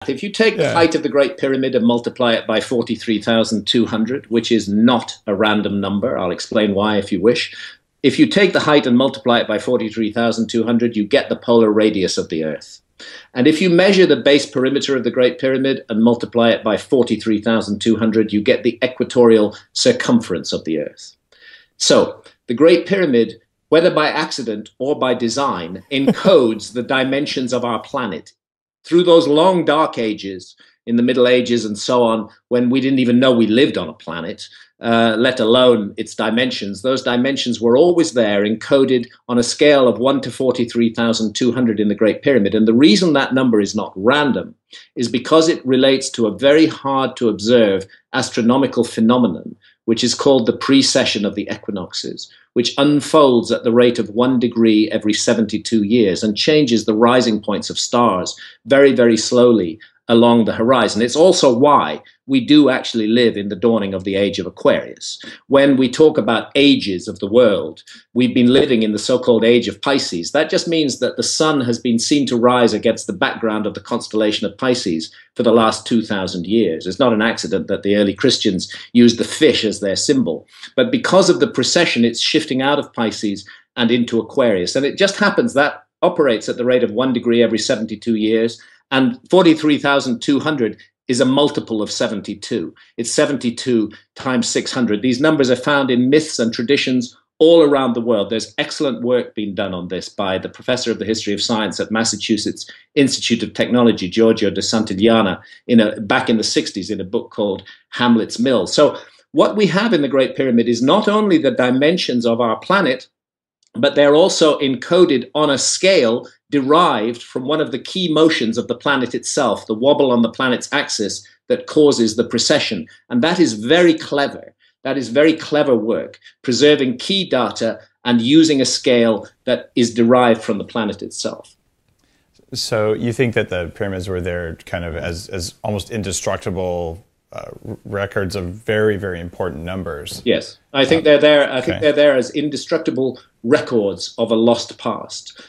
If you take the height of the Great Pyramid and multiply it by 43,200, which is not a random number, I'll explain why if you wish. If you take the height and multiply it by 43,200, you get the polar radius of the Earth. And if you measure the base perimeter of the Great Pyramid and multiply it by 43,200, you get the equatorial circumference of the Earth. So the Great Pyramid, whether by accident or by design, encodes the dimensions of our planet. Through those long dark ages, in the Middle Ages and so on, when we didn't even know we lived on a planet, let alone its dimensions, those dimensions were always there, encoded on a scale of 1 to 43,200 in the Great Pyramid. And the reason that number is not random is because it relates to a very hard to observe astronomical phenomenon, which is called the precession of the equinoxes, which unfolds at the rate of 1 degree every 72 years and changes the rising points of stars very, very slowly along the horizon. It's also why we do actually live in the dawning of the age of Aquarius. When we talk about ages of the world, we've been living in the so-called age of Pisces. That just means that the sun has been seen to rise against the background of the constellation of Pisces for the last 2,000 years. It's not an accident that the early Christians used the fish as their symbol. But because of the precession, it's shifting out of Pisces and into Aquarius. And it just happens that operates at the rate of 1 degree every 72 years. And 43,200 is a multiple of 72. It's 72 times 600. These numbers are found in myths and traditions all around the world. There's excellent work being done on this by the professor of the history of science at Massachusetts Institute of Technology, Giorgio de Santillana, back in the 60s in a book called Hamlet's Mill. So what we have in the Great Pyramid is not only the dimensions of our planet, but they're also encoded on a scale derived from one of the key motions of the planet itself, the wobble on the planet's axis that causes the precession. And that is very clever. That is very clever work, preserving key data and using a scale that is derived from the planet itself. So you think that the pyramids were there kind of as almost indestructible records of very, very important numbers? Yes, I think they're there. I think they're there as indestructible records of a lost past.